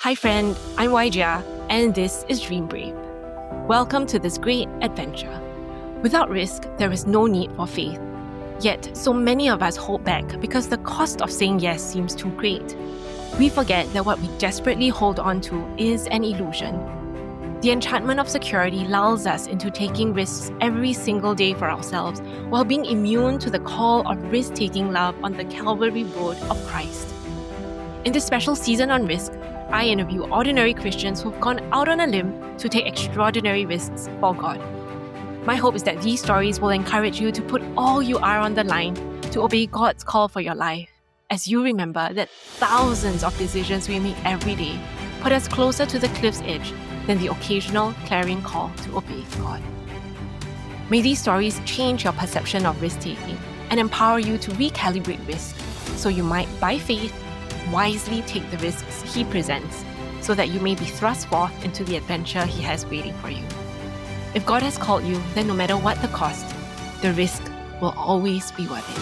Hi friend, I'm Waijia, and this is Dream Brave. Welcome to this great adventure. Without risk, there is no need for faith. Yet, so many of us hold back because the cost of saying yes seems too great. We forget that what we desperately hold on to is an illusion. The enchantment of security lulls us into taking risks every single day for ourselves while being immune to the call of risk-taking love on the Calvary road of Christ. In this special season on risk, I interview ordinary Christians who've gone out on a limb to take extraordinary risks for God. My hope is that these stories will encourage you to put all you are on the line to obey God's call for your life, as you remember that thousands of decisions we make every day put us closer to the cliff's edge than the occasional clarion call to obey God. May these stories change your perception of risk-taking and empower you to recalibrate risk so you might, by faith, wisely take the risks He presents so that you may be thrust forth into the adventure He has waiting for you. If God has called you, then no matter what the cost, the risk will always be worth it.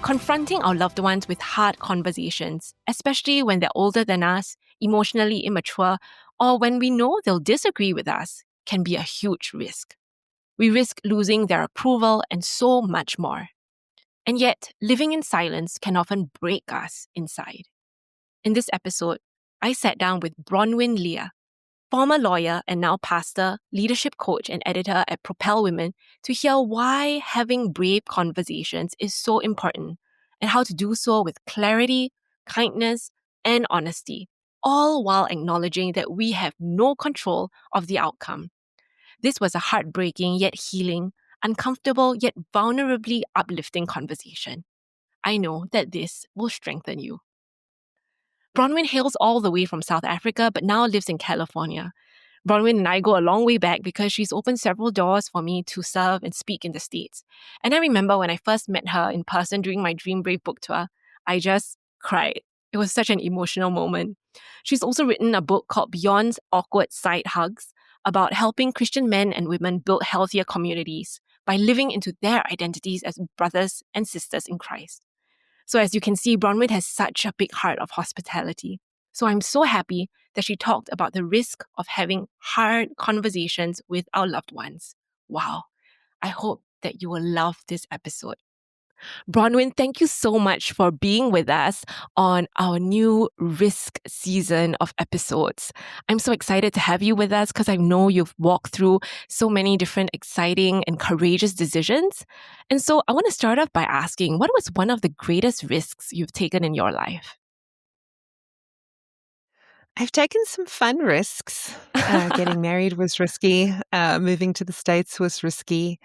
Confronting our loved ones with hard conversations, especially when they're older than us, emotionally immature, or when we know they'll disagree with us, can be a huge risk. We risk losing their approval and so much more. And yet, living in silence can often break us inside. In this episode, I sat down with Bronwyn Leah, former lawyer and now pastor, leadership coach, and editor at Propel Women, to hear why having brave conversations is so important and how to do so with clarity, kindness, and honesty, all while acknowledging that we have no control of the outcome. This was a heartbreaking yet healing, uncomfortable yet vulnerably uplifting conversation. I know that this will strengthen you. Bronwyn hails all the way from South Africa but now lives in California. Bronwyn and I go a long way back because she's opened several doors for me to serve and speak in the States. And I remember when I first met her in person during my Dream Brave book tour, I just cried. It was such an emotional moment. She's also written a book called Beyond Awkward Side Hugs about helping Christian men and women build healthier communities by living into their identities as brothers and sisters in Christ. So as you can see, Bronwyn has such a big heart of hospitality. So I'm so happy that she talked about the risk of having hard conversations with our loved ones. Wow. I hope that you will love this episode. Bronwyn, thank you so much for being with us on our new risk season of episodes. I'm so excited to have you with us because I know you've walked through so many different exciting and courageous decisions. And so I want to start off by asking, what was one of the greatest risks you've taken in your life? I've taken some fun risks. Getting married was risky. Moving to the States was risky.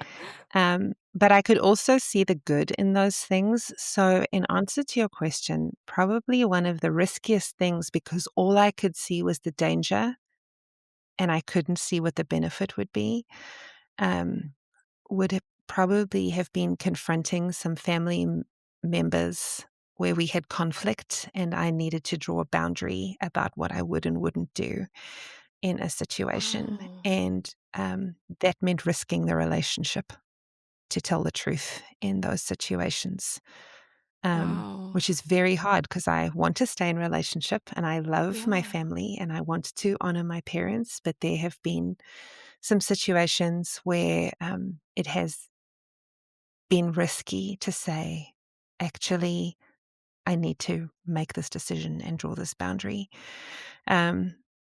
But I could also see the good in those things. So in answer to your question, probably one of the riskiest things, because all I could see was the danger and I couldn't see what the benefit would be, would probably have been confronting some family members where we had conflict and I needed to draw a boundary about what I would and wouldn't do in a situation. Oh. And that meant risking the relationship, to tell the truth in those situations, Wow. which is very hard because I want to stay in relationship and I love my Yeah. family and I want to honor my parents. But there have been some situations where it has been risky to say, actually, I need to make this decision and draw this boundary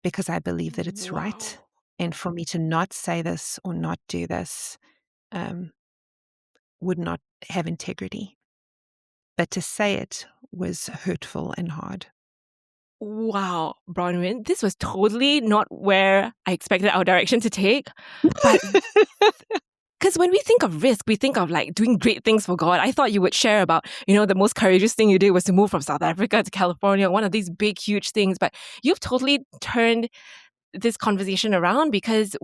because I believe that it's right. Wow. And for me to not say this or not do this would not have integrity. But to say it was hurtful and hard. Wow, Bronwyn, this was totally not where I expected our direction to take. But because when we think of risk, we think of like doing great things for God. I thought you would share about, the most courageous thing you did was to move from South Africa to California, one of these big, huge things. But you've totally turned this conversation around because,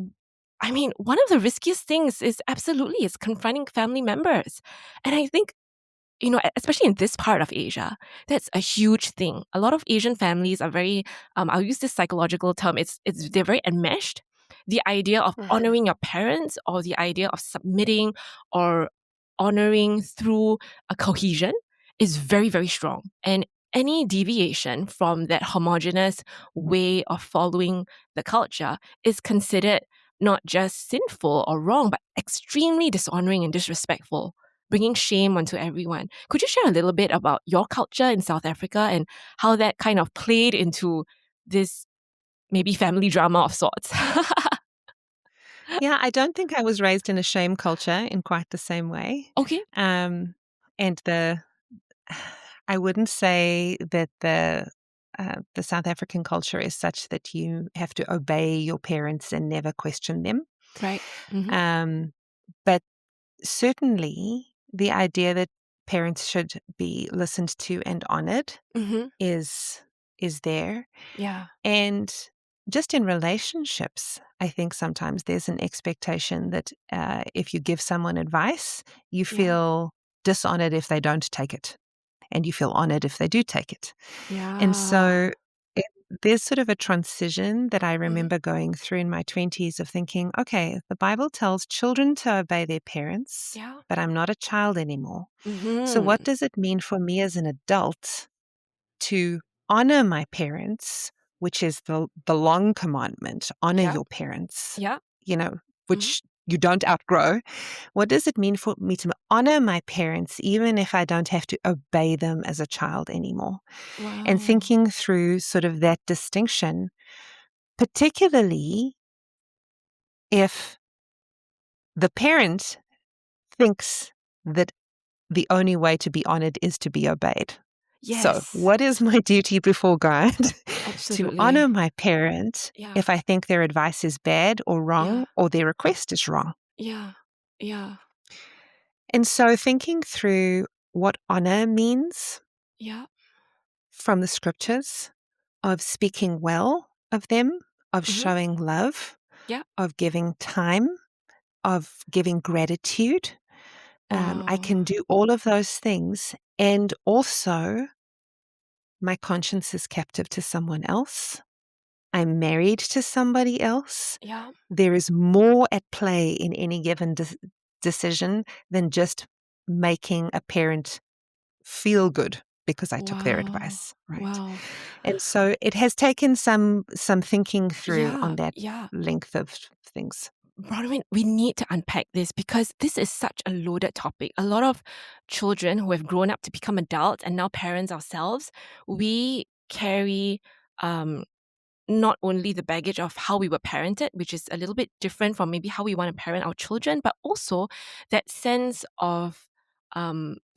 one of the riskiest things is confronting family members. And I think, especially in this part of Asia, that's a huge thing. A lot of Asian families are very, I'll use this psychological term, they're very enmeshed. The idea of honoring your parents or the idea of submitting or honoring through a cohesion is very, very strong. And any deviation from that homogenous way of following the culture is considered not just sinful or wrong, but extremely dishonoring and disrespectful, bringing shame onto everyone. Could you share a little bit about your culture in South Africa and how that kind of played into this maybe family drama of sorts? Yeah, I don't think I was raised in a shame culture in quite the same way. Okay. Um, and I wouldn't say that the South African culture is such that you have to obey your parents and never question them. Right. Mm-hmm. Um, but certainly, the idea that parents should be listened to and honored Mm-hmm. is there. Yeah. And just in relationships, I think sometimes there's an expectation that if you give someone advice, you Yeah. feel dishonored if they don't take it, and you feel honored if they do take it. And Yeah. so it, there's sort of a transition that I Mm-hmm. remember going through in my 20s of thinking, okay, the Bible tells children to obey their parents, Yeah. but I'm not a child anymore. So Mm-hmm. what does it mean for me as an adult to honor my parents, which is the long commandment, honor Yeah. your parents, Yeah. you know, Mm-hmm. which you don't outgrow. What does it mean for me to honor my parents, even if I don't have to obey them as a child anymore? And Wow. thinking through sort of that distinction, particularly if the parent thinks that the only way to be honored is to be obeyed. So, Yes. what is my duty before God? To honor Absolutely. my parent Yeah. if I think their advice is bad or Yeah. wrong or their request is wrong. Yeah. Yeah. And so, thinking through what honor means Yeah. from the scriptures, of speaking well of them, of Mm-hmm. showing love, Yeah. of giving time, of giving gratitude. I Wow. can do all of those things. And also, my conscience is captive to someone else. I'm married to somebody else. Yeah. There is more at play in any given decision than just making a parent feel good because I took their Wow. advice, right? Wow. And so it has taken some thinking through Yeah. on that Yeah. length of things. Bronwyn, we need to unpack this because this is such a loaded topic. A lot of children who have grown up to become adults and now parents ourselves, we carry um, not only the baggage of how we were parented, which is a little bit different from maybe how we want to parent our children, but also that sense of,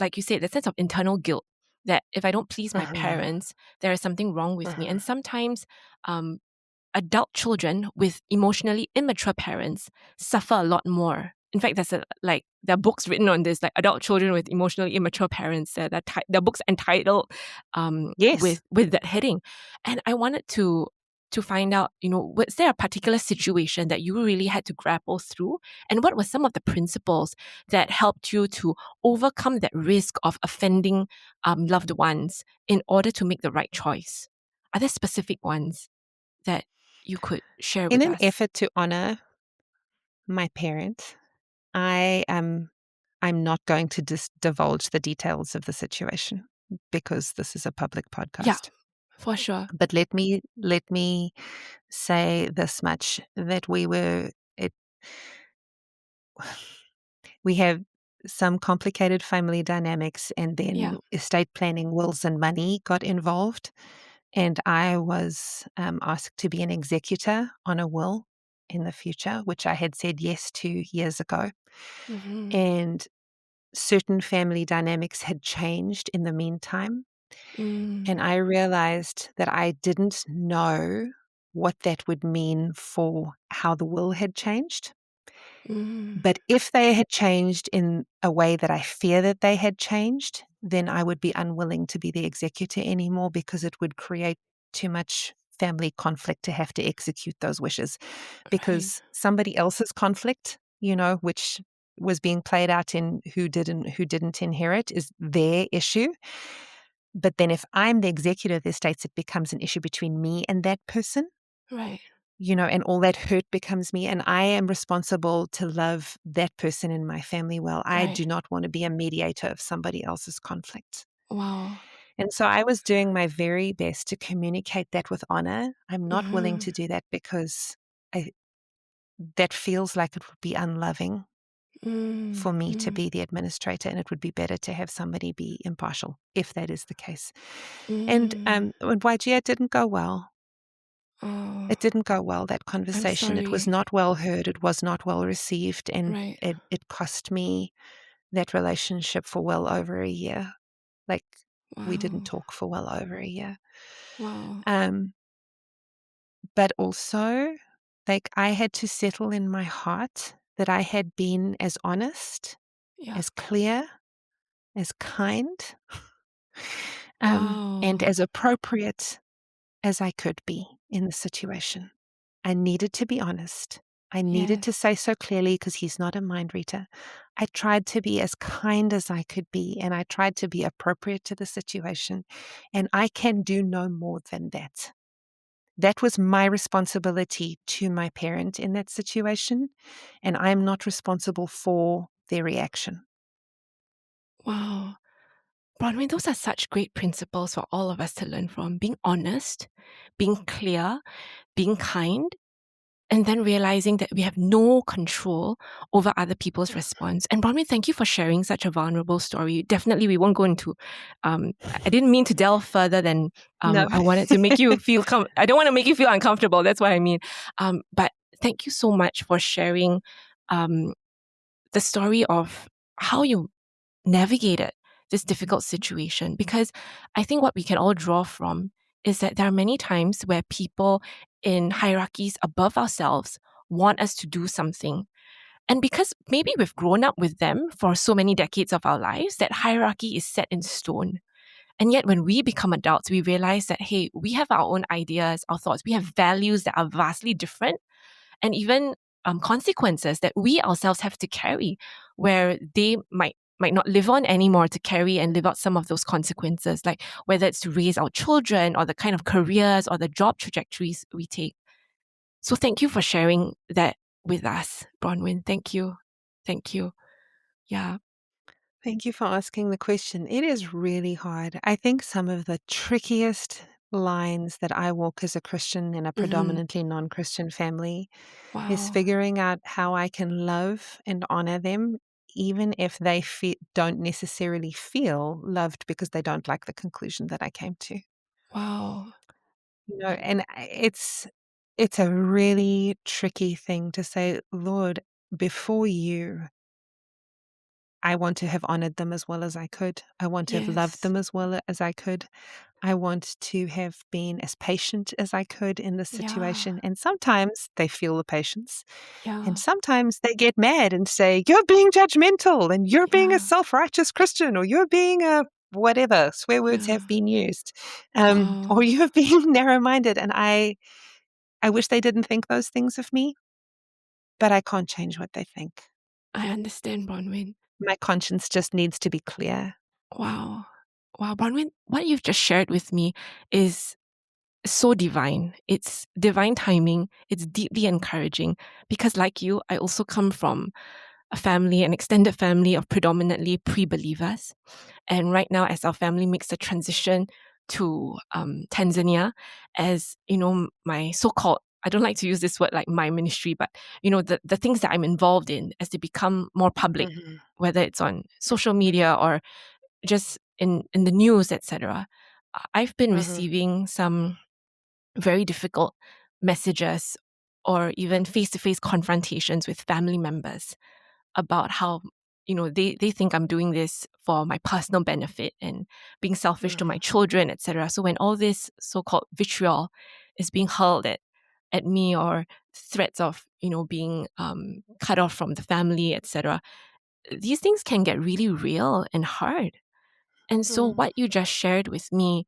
like you said, that sense of internal guilt that if I don't please my Uh-huh. parents, there is something wrong with me. Uh-huh. And sometimes um, adult children with emotionally immature parents suffer a lot more. In fact, there are books written on this, like adult children with emotionally immature parents. There are books entitled Yes. with that heading, and I wanted to find out, was there a particular situation that you really had to grapple through, and what were some of the principles that helped you to overcome that risk of offending loved ones in order to make the right choice? Are there specific ones that you could share In with an us? effort to honor my parents, I am I'm not going to divulge the details of the situation because this is a public Yeah, podcast. for sure. But let me say this much that we have some complicated family dynamics, and Yeah. then estate planning, wills and money got involved, and I was asked to be an executor on a will in the future, which I had said yes to years ago. Mm-hmm. And certain family dynamics had changed in the meantime. Mm, And I realized that I didn't know what that would mean for how the will had changed. mm, But if they had changed in a way that I fear that they had changed, then I would be unwilling to be the executor anymore because it would create too much family conflict to have to execute those wishes. right, Because somebody else's conflict, which was being played out in who didn't inherit, is their issue. But then if I'm the executor of the estates, it becomes an issue between me and that person, right, and all that hurt becomes me. And I am responsible to love that person in my family well. I right. do not want to be a mediator of somebody else's conflict. Wow. And so I was doing my very best to communicate that with honor. I'm not willing Mm-hmm. to do that because I, that feels like it would be unloving for me to Mm-hmm. be the administrator, and it would be better to have somebody be impartial if that is the case. And Mm. when YG, it didn't go well. Oh, It didn't go well, that I'm conversation. It was sorry. not well heard. It was not well received. And Right. it cost me that relationship for well over a year. Like, we didn't Wow. talk for well over a year. Wow. Um, but also, like, I had to settle in my heart that I had been as honest, Yeah. as clear, as kind, and Wow. as appropriate as I could be in the situation. I needed to be honest. I needed to Yes. say so clearly because he's not a mind reader. I tried to be as kind as I could be, and I tried to be appropriate to the situation. And I can do no more than that. That was my responsibility to my parent in that situation, and I'm not responsible for their reaction. Wow. Bronwyn, those are such great principles for all of us to learn from. Being honest, being clear, being kind, and then realizing that we have no control over other people's response. And Bronwyn, thank you for sharing such a vulnerable story. Definitely, we won't go into. I didn't mean to delve further than No. I wanted to make you feel. I don't want to make you feel uncomfortable. That's what I mean. But thank you so much for sharing um, the story of how you navigated this difficult situation, because I think what we can all draw from is that there are many times where people in hierarchies above ourselves want us to do something. And because maybe we've grown up with them for so many decades of our lives, that hierarchy is set in stone. And yet, when we become adults, we realize that, hey, we have our own ideas, our thoughts, we have values that are vastly different, and even consequences that we ourselves have to carry, where they might not live on anymore to carry and live out some of those consequences, like whether it's to raise our children or the kind of careers or the job trajectories we take. So thank you for sharing that with us, Bronwyn. Thank you. Thank you. Yeah. Thank you for asking the question. It is really hard. I think some of the trickiest lines that I walk as a Christian in a Hmm. predominantly non Christian family is Wow. figuring out how I can love and honor them, even if they don't necessarily feel loved because they don't like the conclusion that I came to. Wow. And it's a really tricky thing to say, Lord, before you, I want to have honored them as well as I could. I want to have loved Yes. them as well as I could. I want to have been as patient as I could in this Yeah. situation. And sometimes they feel the patience. And Yeah. sometimes they get mad and say, you're being judgmental and you're being a Yeah. self righteous Christian, or you're being a whatever, swear words Yeah. have been used, or Wow. you're being narrow minded. And I wish they didn't think those things of me, but I can't change what they think. I understand, Bronwyn. My conscience just needs to be clear. Wow. Wow, Bronwyn, what you've just shared with me is so divine. It's divine timing. It's deeply encouraging because, like you, I also come from a family, an extended family of predominantly pre believers. And right now, as our family makes the transition to Tanzania, as you know, my so called, I don't like to use this word like my ministry, but you know, the things that I'm involved in as they become more public, Mhm, whether it's on social media or just in the news, etc. I've been mhm, receiving some very difficult messages or even face-to-face confrontations with family members about how they think I'm doing this for my personal benefit and being selfish to my mhm, children, etc. So when all this so-called vitriol is being hurled at me, or threats of being cut off from the family, etc., these things can get really real and hard. And so mm, what you just shared with me,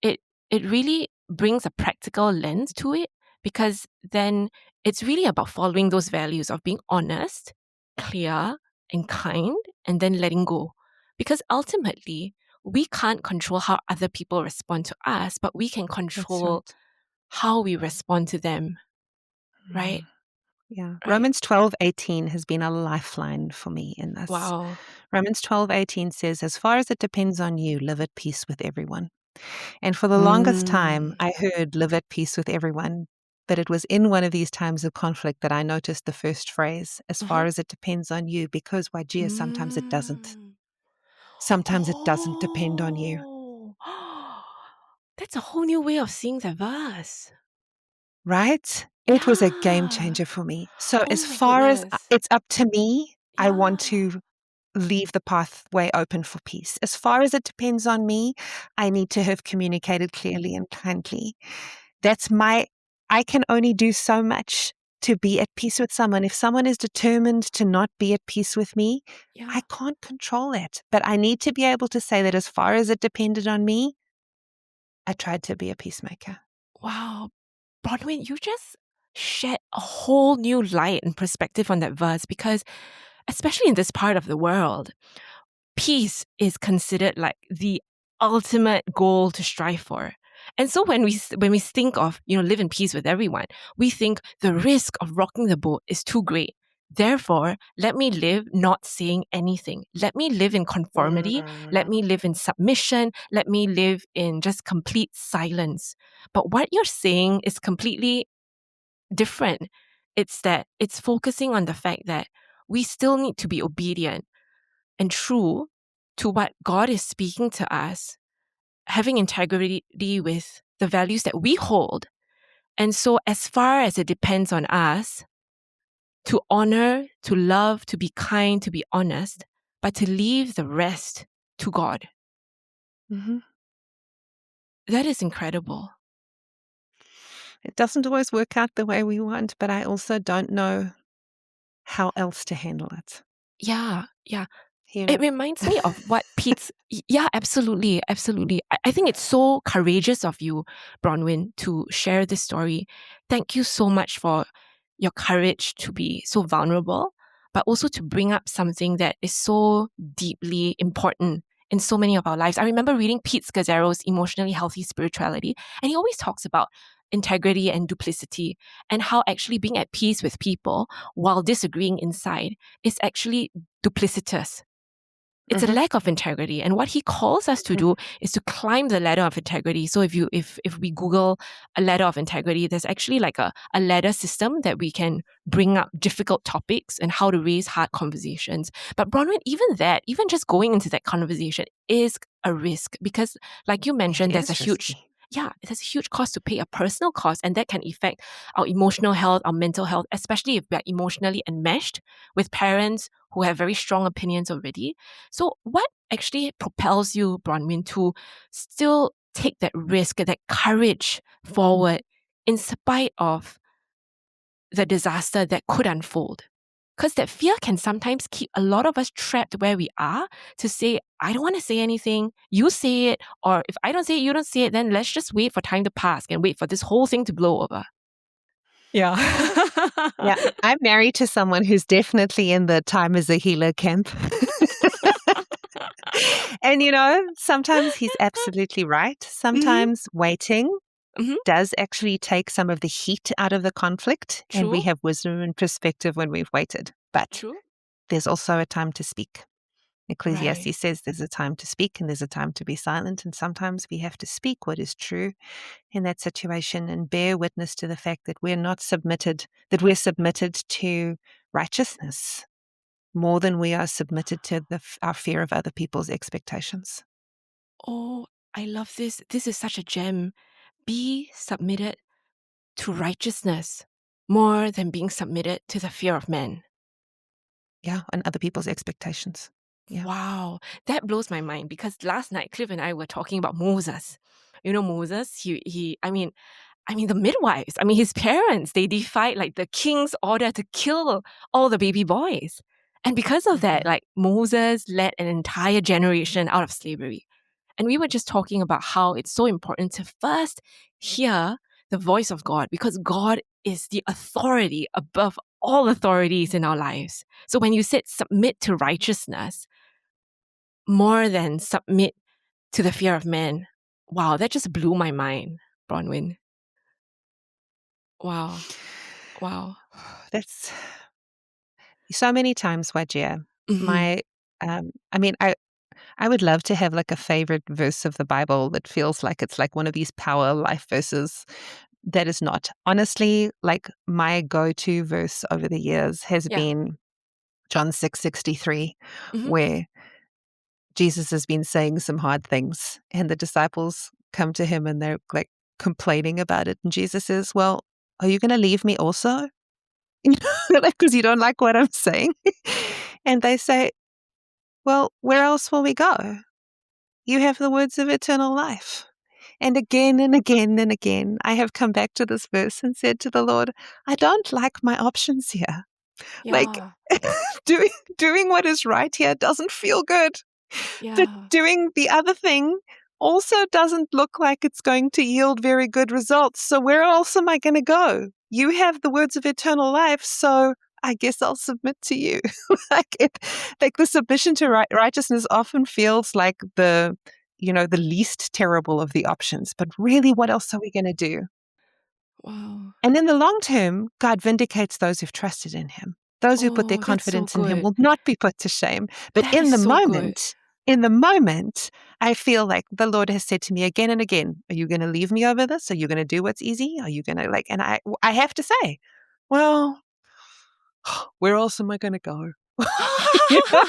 it it really brings a practical lens to it, because then it's really about following those values of being honest, clear, and kind, and then letting go. Because ultimately, we can't control how other people respond to us, but we can that's control right. how we respond to them, right? Mm. Yeah. right? Romans 12:18 has been a lifeline for me in this. Wow. Romans 12:18 says, as far as it depends on you, live at peace with everyone. And for the longest time, Mm. I heard live at peace with everyone. But it was in one of these times of conflict that I noticed the first phrase, as Uh-huh. far as it depends on you, because, why, gee, sometimes it doesn't. Mm. Sometimes it doesn't depend on you, Oh. That's a whole new way of seeing the verse. right? It was a game Yeah. changer for me. So, Oh as my far as goodness. it's up to me, I want Yeah. to leave the pathway open for peace. As far as it depends on me, I need to have communicated clearly and kindly. That's my, I can only do so much to be at peace with someone. If someone is determined to not be at peace with me, Yeah. I can't control it. But I need to be able to say that as far as it depended on me, I tried to be a peacemaker. Wow. Bronwyn, you just shed a whole new light and perspective on that verse because, especially in this part of the world, peace is considered like the ultimate goal to strive for. And so when we think of, live in peace with everyone, we think the risk of rocking the boat is too great. Therefore, let me live not saying anything. Let me live in conformity. Let me live in submission. Let me live in just complete silence. But what you're saying is completely different. It's that it's focusing on the fact that we still need to be obedient and true to what God is speaking to us, having integrity with the values that we hold. And so, as far as it depends on us, to honor, to love, to be kind, to be honest, but to leave the rest to God. Hmm. That is incredible. It doesn't always work out the way we want, but I also don't know how else to handle it. Yeah, yeah. You It know? reminds me of what Pete's. Yeah, absolutely, absolutely. I think it's so courageous of you, Bronwyn, to share this story. Thank you so much for your courage to be so vulnerable, but also to bring up something that is so deeply important in so many of our lives. I remember reading Pete Scazzero's Emotionally Healthy Spirituality, and he always talks about integrity and duplicity and how actually being at peace with people while disagreeing inside is actually duplicitous. It's a Hmm. lack of integrity. And what he calls us to do is to climb the ladder of integrity. So if we Google a ladder of integrity, there's actually like a ladder system that we can bring up difficult topics and how to raise hard conversations. But Bronwyn, even just going into that conversation is a risk because, like you It mentioned, is risky. there's a huge cost to pay, a personal cost, and that can affect our emotional health, our mental health, especially if we're emotionally enmeshed with parents who have very strong opinions already. So, what actually propels you, Bronwyn, to still take that risk, that courage forward in spite of the disaster that could unfold? Because that fear can sometimes keep a lot of us trapped where we are to say, I don't want to say anything, you say it, or if I don't say it, you don't say it, then let's just wait for time to pass and wait for this whole thing to blow over. Yeah. Yeah, I'm married to someone who's definitely in the time as a healer camp. And, sometimes he's absolutely right. Hmm. Sometimes waiting Hmm. does actually take some of the heat out of the conflict, and we True. have wisdom and perspective when we've waited. But True. there's also a time to speak. Right. Ecclesiastes says there's a time to speak and there's a time to be silent. And sometimes we have to speak what is true in that situation and bear witness to the fact that that we're submitted to righteousness more than we are submitted to our fear of other people's expectations. Oh, I love this. This is such a gem. Be submitted to righteousness more than being submitted to the fear of men. Yeah, and other people's expectations. Yeah. Wow, that blows my mind because last night Cliff and I were talking about Moses. You know Moses, I mean the midwives, his parents, they defied like the king's order to kill all the baby boys. And because of that, Hmm. like Moses led an entire generation out of slavery. And we were just talking about how it's so important to first hear the voice of God because God is the authority above all authorities in our lives. So when you said submit to righteousness more than submit to the fear of man, wow, that just blew my mind, Bronwyn. Wow. Wow. That's so many times, Wajia. Mm-hmm. My, I mean, I would love to have like a favorite verse of the Bible that feels like it's like one of these power life verses. That is not. Honestly, like my go-to verse over the years has Yeah. been John 6:63, Mm-hmm. where Jesus has been saying some hard things and the disciples come to him and they're like complaining about it. And Jesus says, well, are you going to leave me also? Because you don't like what I'm saying. And they say, well, where else will we go? You have the words of eternal life. And again and again and again, I have come back to this verse and said to the Lord, I don't like my options here. Like Yeah. doing doing what is right here doesn't feel good. But Yeah. doing the other thing also doesn't look like it's going to yield very good results. So where else am I going to go? You have the words of eternal life, so I guess I'll submit to you. Like the submission to righteousness often feels like the least terrible of the options. But really, what else are we going to do? Wow. And in the long term, God vindicates those who've trusted in him. Those who put their Oh, that's so confidence in him good. will not be put to shame. But That is so good. in the moment, I feel like the Lord has said to me again and again, are you going to leave me over this? Are you going to do what's easy? Are you going to and I have to say, well, where else am I going to go? You know,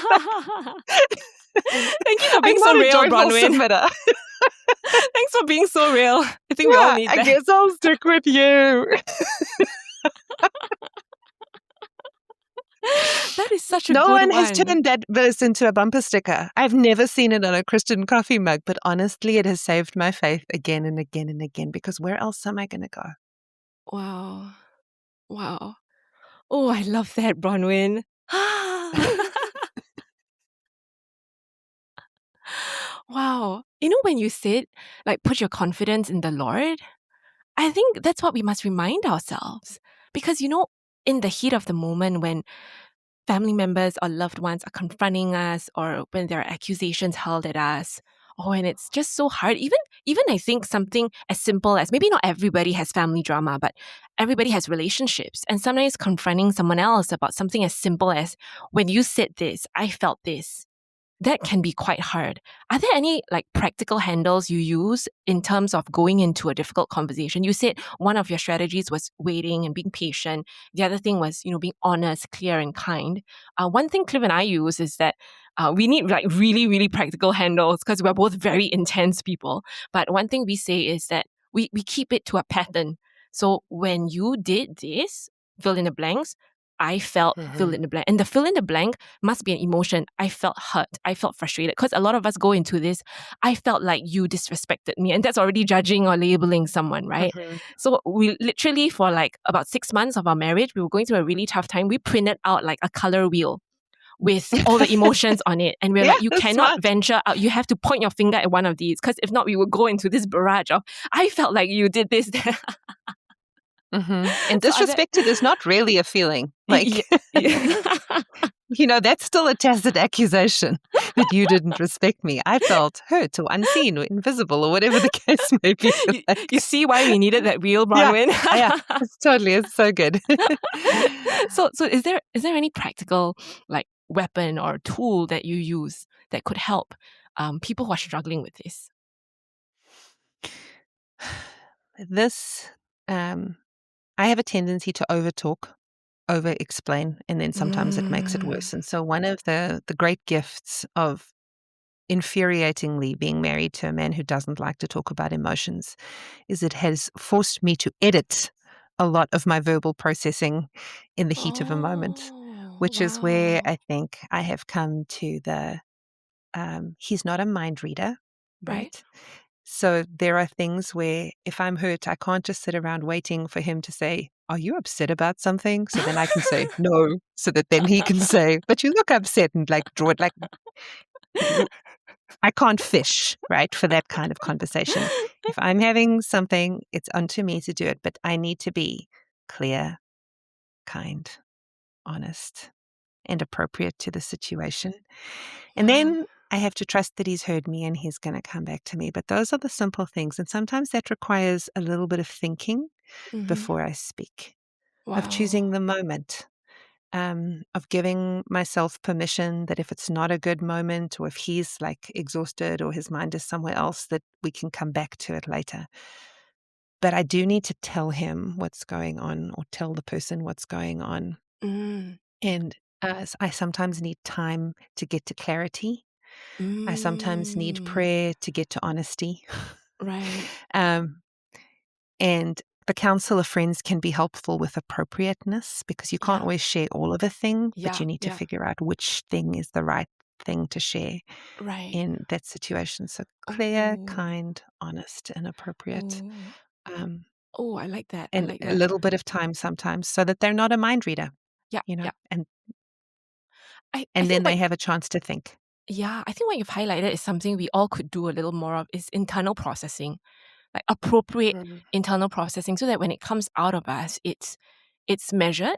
Thank you for I'm being so not a real, joyful Bronwyn. submitter. Thanks for being so real. I think we all Yeah, need I that. guess I'll stick with you. That is such a No good one has one. turned that verse into a bumper sticker. I've never seen it on a Christian coffee mug, but honestly, it has saved my faith again and again and again because where else am I going to go? Wow. Wow. Oh, I love that, Bronwyn. Wow. You know, when you said, like, put your confidence in the Lord, I think that's what we must remind ourselves. Because, in the heat of the moment when family members or loved ones are confronting us or when there are accusations hurled at us, oh, and it's just so hard. Even I think something as simple as maybe not everybody has family drama, but everybody has relationships. And sometimes confronting someone else about something as simple as when you said this, I felt this, that can be quite hard. Are there any like practical handles you use in terms of going into a difficult conversation? You said one of your strategies was waiting and being patient. The other thing was, being honest, clear, and kind. One thing Cliff and I use is that we need like really, really practical handles because we're both very intense people. But one thing we say is that we keep it to a pattern. So when you did this, fill in the blanks, I felt fill Mhm. in the blank. And the fill in the blank must be an emotion. I felt hurt. I felt frustrated. Because a lot of us go into this, I felt like you disrespected me. And that's already judging or labeling someone, right? Mhm. So we literally, for like about 6 months of our marriage, we were going through a really tough time. We printed out like a color wheel with all the emotions on it. And we're Yeah, like, you that's cannot smart. venture out. You have to point your finger at one of these. Because if not, we would go into this barrage of, I felt like you did this. And So are there, disrespected is not really a feeling. yeah, Like, yeah. that's still a tacit accusation that you didn't respect me. I felt hurt or unseen or invisible or whatever the case may be. you, Like, you see why we needed that real yeah, Bronwyn? yeah, it's so good. So is there any practical like weapon or tool that you use that could help people who are struggling with this? This, um, I have a tendency to overtalk, over explain, and then sometimes it makes it Mm, worse. And so, one of the great gifts of infuriatingly being married to a man who doesn't like to talk about emotions is it has forced me to edit a lot of my verbal processing in the heat of a moment, oh which is where wow, I think I have come to he's not a mind reader, right? right? So there are things where if I'm hurt, I can't just sit around waiting for him to say, are you upset about something? So then I can say no, so that then he can say, but you look upset and like draw it like I can't fish, right, for that kind of conversation. If I'm having something, it's unto me to do it, but I need to be clear, kind, honest, and appropriate to the situation. And Wow. then I have to trust that he's heard me and he's going to come back to me. But those are the simple things. And sometimes that requires a little bit of thinking Hmm. before I speak. of Wow. choosing the moment, of giving myself permission that if it's not a good moment or if he's like exhausted or his mind is somewhere else, that we can come back to it later. But I do need to tell him what's going on or tell the person what's going on. Mm. And I sometimes need time to get to clarity. I sometimes need Mm. prayer to get to honesty. Right. um, and the counsel of friends can be helpful with appropriateness because you can't Yeah. always share all of a thing, but Yeah. you need to Yeah. figure out which thing is the right thing to share Right. in that situation. So clear, Oh. kind, honest, and appropriate. Oh. Um, Oh, I like that. I and like a that. little bit of time sometimes so that they're not a mind reader, Yeah. you know, Yeah. I and then think they what have a chance to think. yeah, I think what you've highlighted is something we all could do a little more of is internal processing, like appropriate Mm, internal processing so that when it comes out of us, it's measured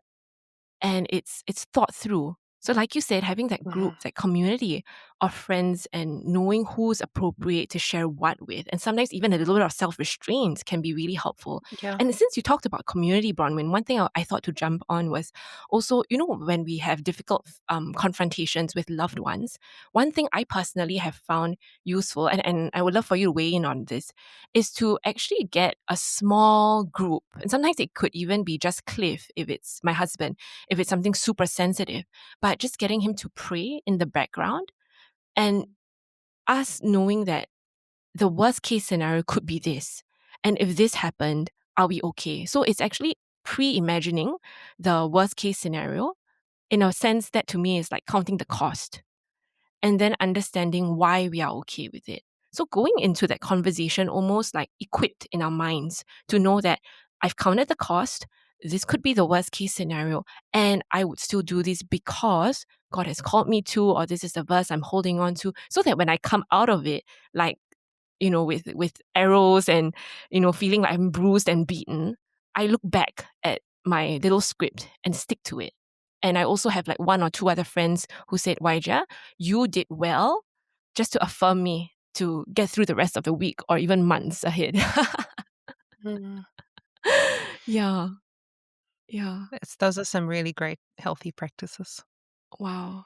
and it's thought through. So like you said, having that mhm. group, that community of friends and knowing who's appropriate to share what with, and sometimes even a little bit of self-restraint can be really helpful. Yeah. And since you talked about community, Bronwyn, one thing I thought to jump on was also, when we have difficult confrontations with loved ones, one thing I personally have found useful, and I would love for you to weigh in on this, is to actually get a small group. And sometimes it could even be just Cliff, if it's my husband, if it's something super sensitive, but just getting him to pray in the background and us knowing that the worst case scenario could be this. And if this happened, are we okay? So it's actually pre imagining the worst case scenario in a sense that to me is like counting the cost and then understanding why we are okay with it. So going into that conversation almost like equipped in our minds to know that I've counted the cost. This could be the worst case scenario, and I would still do this because God has called me to, or this is the verse I'm holding on to, so that when I come out of it, like with arrows and feeling like I'm bruised and beaten, I look back at my little script and stick to it. And I also have like one or two other friends who said, Waija, you did well, just to affirm me to get through the rest of the week or even months ahead. Mm. Yeah. Yeah. Those are some really great healthy practices. Wow.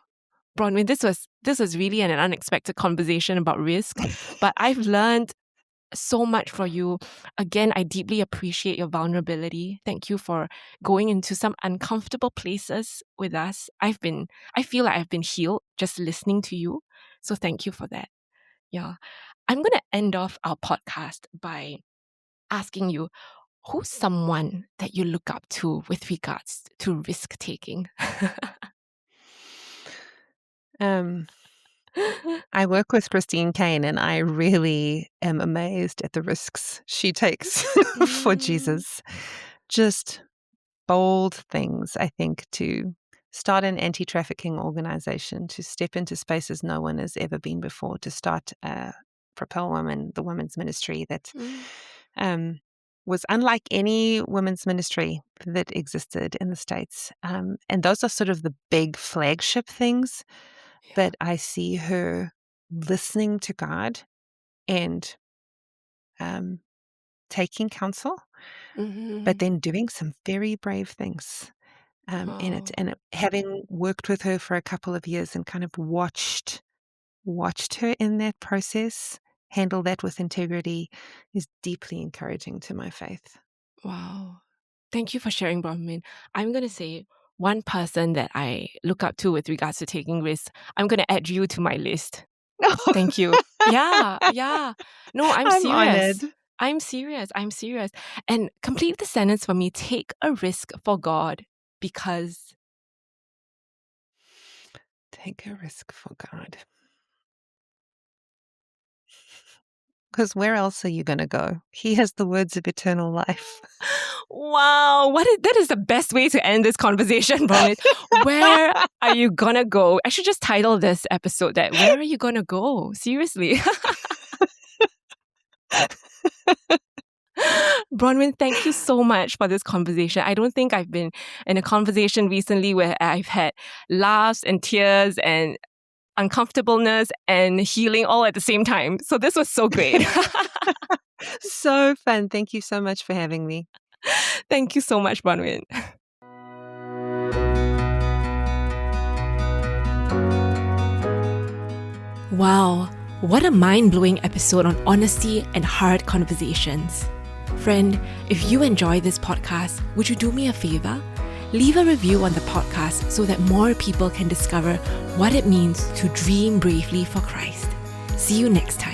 Bronwyn, this was really an unexpected conversation about risk, but I've learned so much for you. Again, I deeply appreciate your vulnerability. Thank you for going into some uncomfortable places with us. I feel like I've been healed just listening to you. So thank you for that. Yeah. I'm going to end off our podcast by asking you, who's someone that you look up to with regards to risk taking? Um, I work with Christine Kane, and I really am amazed at the risks she takes for Mm, Jesus. Just bold things, I think, to start an anti trafficking organization, to step into spaces no one has ever been before, to start Propel Women, the women's ministry that mm, um, was unlike any women's ministry that existed in the States. And those are sort of the big flagship things yeah. that I see her listening to God and um, taking counsel, but Mm-hmm. then doing some very brave things in it. Oh, And having worked with her for a couple of years and kind of watched her in that process handle that with integrity is deeply encouraging to my faith. wow. Thank you for sharing, Bronwyn. I'm going to say one person that I look up to with regards to taking risks. I'm going to add you to my list. Thank you. Yeah, yeah. No, I'm I'm serious. honored. I'm serious. I'm serious. And complete the sentence for me. Take a risk for God because, Take a risk for God. Because where else are you going to go? He has the words of eternal life. wow, that is the best way to end this conversation, Bronwyn. Where are you going to go? I should just title this episode that, Where Are You Going to Go? Seriously. Bronwyn, thank you so much for this conversation. I don't think I've been in a conversation recently where I've had laughs and tears and uncomfortableness and healing all at the same time. So this was so great. So fun. Thank you so much for having me. Thank you so much, Bronwyn. Wow, what a mind-blowing episode on honesty and hard conversations. Friend, if you enjoy this podcast, would you do me a favor? Leave a review on the podcast so that more people can discover what it means to dream bravely for Christ. See you next time.